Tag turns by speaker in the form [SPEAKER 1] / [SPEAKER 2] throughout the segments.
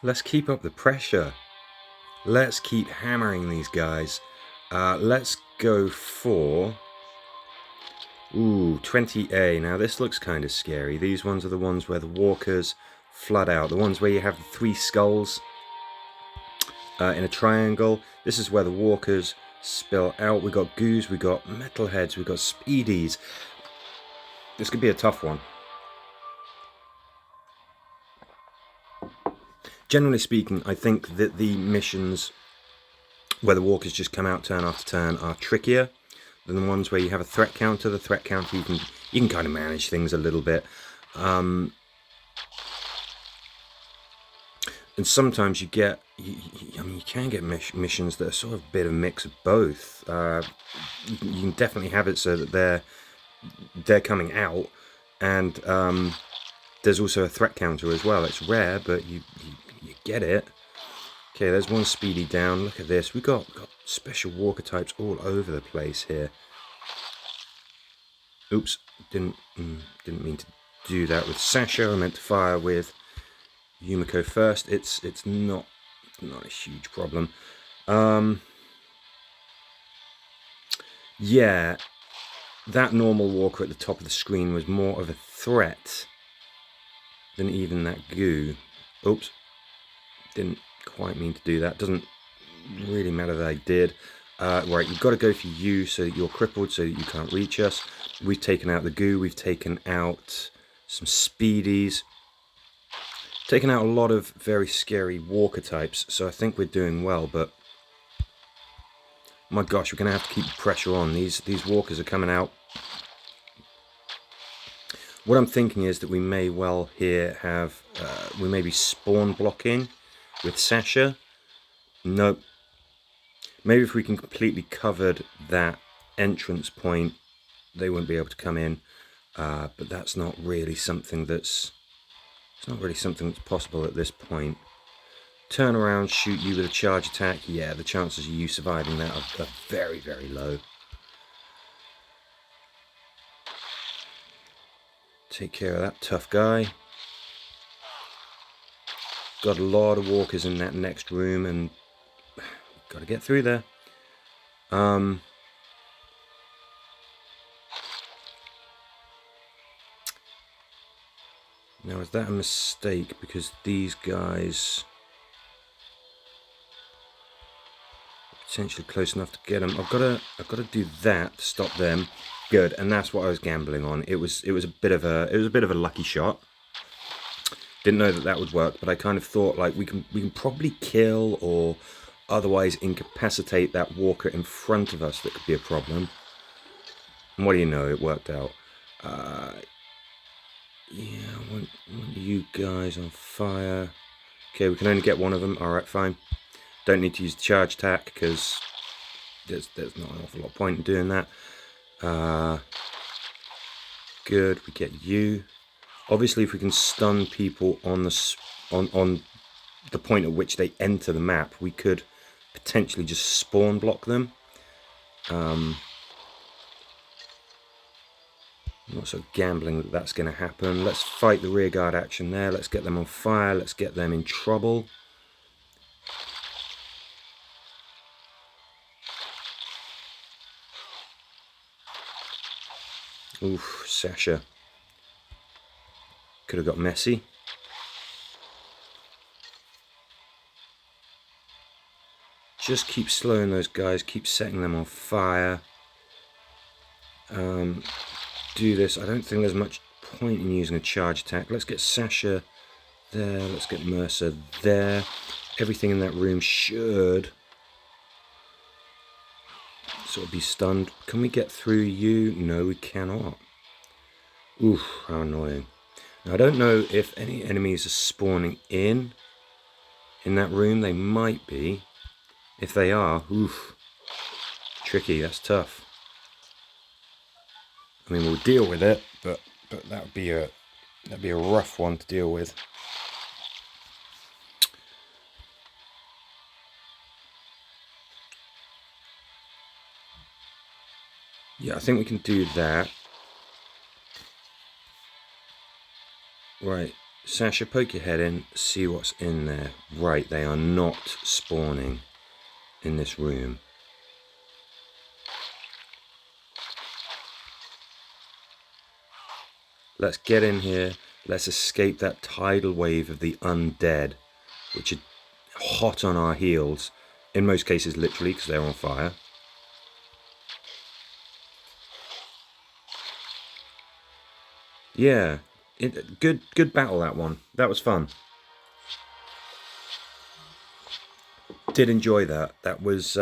[SPEAKER 1] Let's keep up the pressure. Let's keep hammering these guys. Let's go for... Ooh, 20A. Now this looks kind of scary. These ones are the ones where the walkers flood out. The ones where you have the 3 skulls in a triangle. This is where the walkers spill out. We got goos, we got metalheads, we got speedies. This could be a tough one. Generally speaking, I think that the missions where the walkers just come out turn after turn are trickier than the ones where you have a threat counter. The threat counter, you can kind of manage things a little bit. And sometimes you get, I mean, you can get missions that are sort of a bit of a mix of both. You can definitely have it so that they're coming out, and there's also a threat counter as well. It's rare, but you get it. Okay, there's one speedy down. Look at this. We've got special walker types all over the place here. Oops, didn't mean to do that with Sasha. I meant to fire with Yumiko first. It's not a huge problem. Yeah, that normal walker at the top of the screen was more of a threat than even that goo. Oops, didn't quite mean to do that. Doesn't really matter that I did. Right, you've got to go for you so that you're crippled, so that you can't reach us. We've taken out the goo. We've taken out some speedies. Taken out a lot of very scary walker types, so I think we're doing well, but my gosh, we're going to have to keep the pressure on. These walkers are coming out. What I'm thinking is that we may well here have, we may be spawn blocking with Sasha. Nope. Maybe if we can completely cover that entrance point, they won't be able to come in. But that's not really something that's possible at this point. Turn around, shoot you with a charge attack. Yeah, the chances of you surviving that are very, very low. Take care of that tough guy. Got a lot of walkers in that next room, and got to get through there. Now, is that a mistake? Because these guys are potentially close enough to get them. I've got to do that to stop them. Good, and that's what I was gambling on. It was a bit of a lucky shot. Didn't know that would work, but I kind of thought like we can probably kill or otherwise incapacitate that walker in front of us. That could be a problem. And what do you know? It worked out. Yeah, I want you guys on fire. Okay, we can only get one of them. Alright, fine. Don't need to use the charge attack because there's not an awful lot of point in doing that. Good, we get you. Obviously, if we can stun people on the point at which they enter the map, we could potentially just spawn block them. I'm not so gambling that that's going to happen. Let's fight the rearguard action there. Let's get them on fire. Let's get them in trouble. Oof, Sasha. Could have got messy. Just keep slowing those guys. Keep setting them on fire. Do this. I don't think there's much point in using a charge attack. Let's get Sasha there. Let's get Mercer there. Everything in that room should sort of be stunned. Can we get through you? No, we cannot. Oof, how annoying. Now, I don't know if any enemies are spawning in that room. They might be. If they are, oof, tricky. That's tough. I mean, we'll deal with it, but that'd be a rough one to deal with. Yeah, I think we can do that. Right, Sasha, poke your head in, see what's in there. Right, they are not spawning in this room. Let's get in here. Let's escape that tidal wave of the undead, which are hot on our heels. In most cases, literally, because they're on fire. Yeah, good battle, that one. That was fun. Did enjoy that. That was,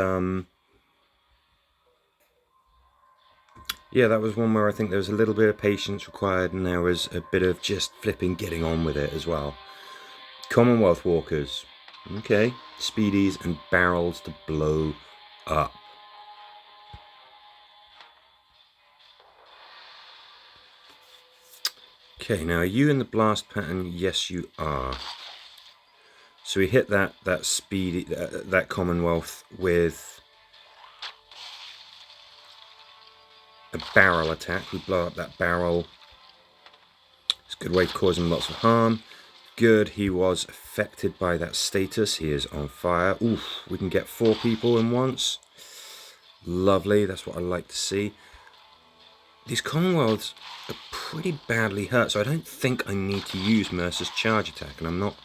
[SPEAKER 1] yeah, that was one where I think there was a little bit of patience required, and there was a bit of just flipping getting on with it as well. Commonwealth walkers. Okay. Speedies and barrels to blow up. Okay, now are you in the blast pattern? Yes, you are. So we hit that speedy, that Commonwealth with a barrel attack. We blow up that barrel. It's a good way to cause him lots of harm. Good, he was affected by that status. He is on fire. Oof, we can get 4 people in once. Lovely, that's what I like to see. These Commonwealths are pretty badly hurt, so I don't think I need to use Mercer's charge attack, and I'm not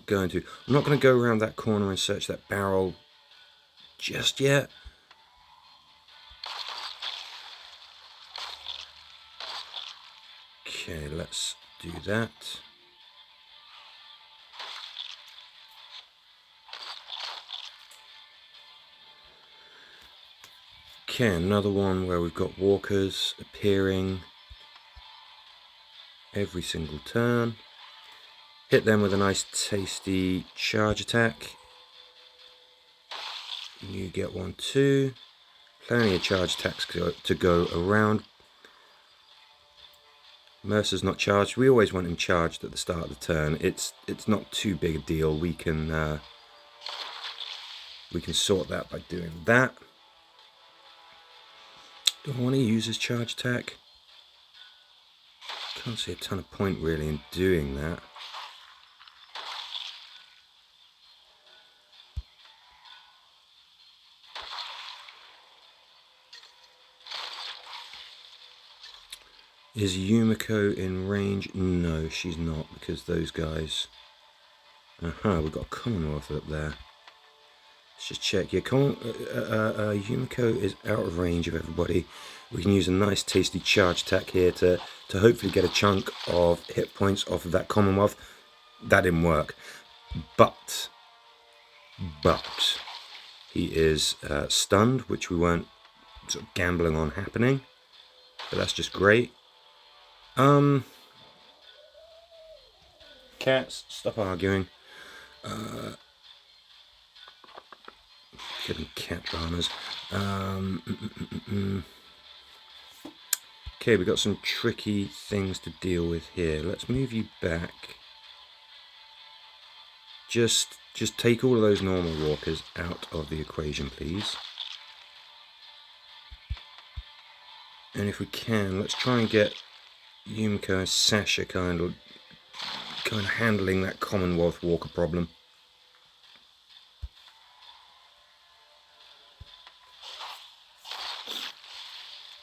[SPEAKER 1] going to. I'm not going to go around that corner and search that barrel just yet. Okay, let's do that. Okay, another one where we've got walkers appearing every single turn. Hit them with a nice tasty charge attack. You get 1 too. Plenty of charge attacks to go around. Mercer's not charged. We always want him charged at the start of the turn. It's not too big a deal. We can sort that by doing that. Do I want to use his charge attack? Can't see a ton of point really in doing that. Is Yumiko in range? No, she's not, because those guys... Aha, we've got a Commonwealth up there. Let's just check. Yeah, Yumiko is out of range of everybody. We can use a nice tasty charge attack here to hopefully get a chunk of hit points off of that Commonwealth. That didn't work. But he is stunned, which we weren't sort of gambling on happening. But that's just great. Cats, stop arguing. Killing cat farmers. Okay, we've got some tricky things to deal with here. Let's move you back. Just take all of those normal walkers out of the equation, please. And if we can, let's try and get Yumiko and Sasha kind of handling that Commonwealth walker problem.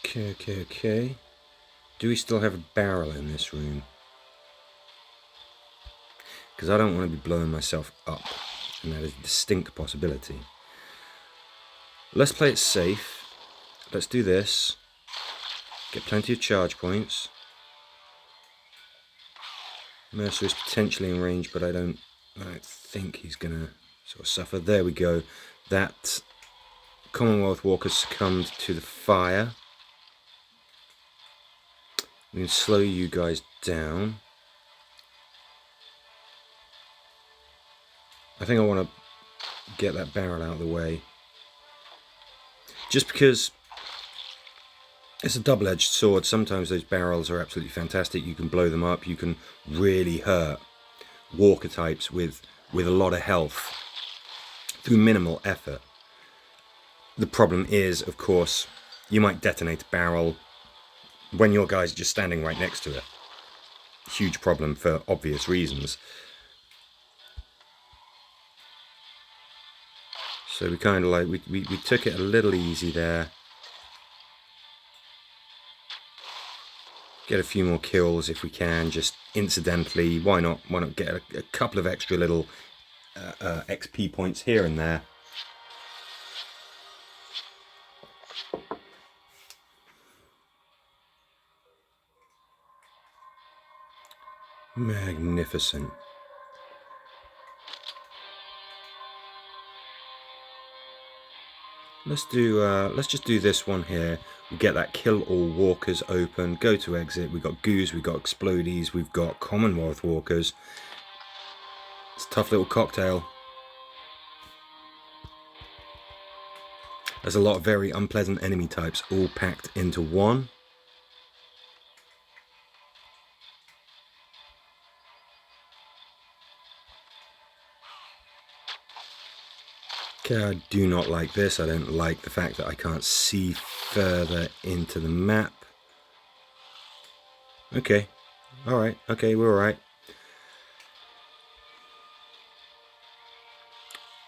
[SPEAKER 1] Okay. Do we still have a barrel in this room? Because I don't want to be blowing myself up, and that is a distinct possibility. Let's play it safe. Let's do this. Get plenty of charge points. Mercer is potentially in range, but I don't think he's going to sort of suffer. There we go. That Commonwealth walker succumbed to the fire. We can slow you guys down. I think I want to get that barrel out of the way. Just because it's a double-edged sword. Sometimes those barrels are absolutely fantastic. You can blow them up. You can really hurt walker types with a lot of health through minimal effort. The problem is, of course, you might detonate a barrel when your guys are just standing right next to it. huge problem for obvious reasons. So we kind of like, we took it a little easy there. Get a few more kills if we can, just incidentally. Why not get a couple of extra little XP points here and there. Magnificent. Let's just do this one here. We get that kill all walkers open, go to exit. We've got goos, we've got explodies, we've got Commonwealth walkers. It's a tough little cocktail. There's a lot of very unpleasant enemy types all packed into one. Okay, I do not like this. I don't like the fact that I can't see further into the map. Okay, alright, okay, we're alright.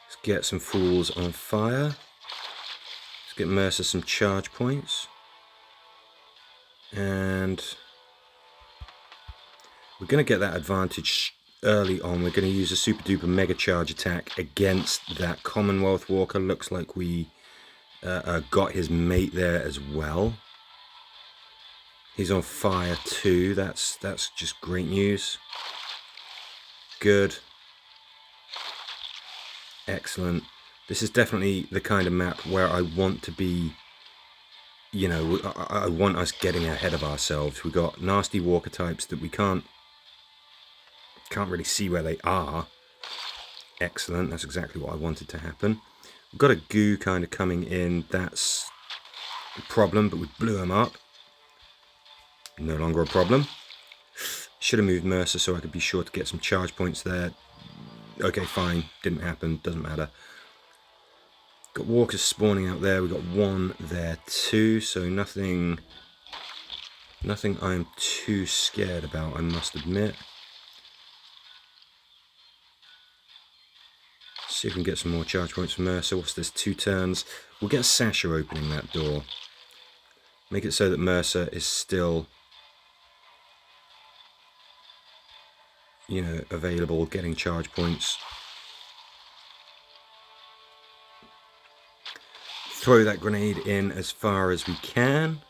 [SPEAKER 1] Let's get some fools on fire. Let's get Mercer some charge points. And we're going to get that advantage early on. We're going to use a super duper mega charge attack against that Commonwealth walker. Looks like we got his mate there as well. He's on fire too. That's just great news. Good. Excellent. This is definitely the kind of map where I want to be, you know, I want us getting ahead of ourselves. We've got nasty walker types that we can't really see where they are. Excellent. That's exactly what I wanted to happen. We've got a goo kind of coming in. That's a problem, but we blew him up. No longer a problem. Should have moved Mercer so I could be sure to get some charge points there. Okay, fine. Didn't happen. Doesn't matter. Got walkers spawning out there. We've got one there too, so nothing I'm too scared about, I must admit. See if we can get some more charge points from Mercer. What's this? 2 turns. We'll get Sasha opening that door. Make it so that Mercer is still, you know, available, getting charge points. Throw that grenade in as far as we can,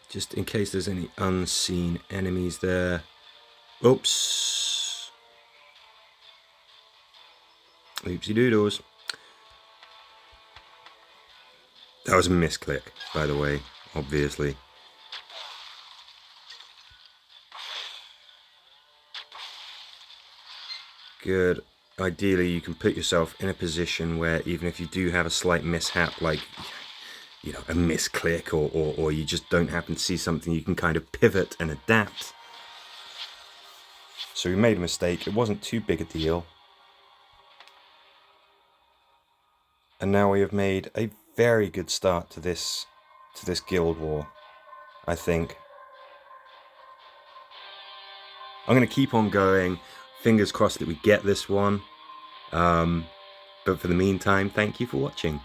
[SPEAKER 1] just in case there's any unseen enemies there. Oops. Oopsie doodles. That was a misclick, by the way, obviously. Good. Ideally, you can put yourself in a position where even if you do have a slight mishap, like, you know, a misclick or you just don't happen to see something, you can kind of pivot and adapt. So we made a mistake. It wasn't too big a deal. And now we have made a very good start to this guild war, I think. I'm going to keep on going. Fingers crossed that we get this one. But for the meantime, thank you for watching.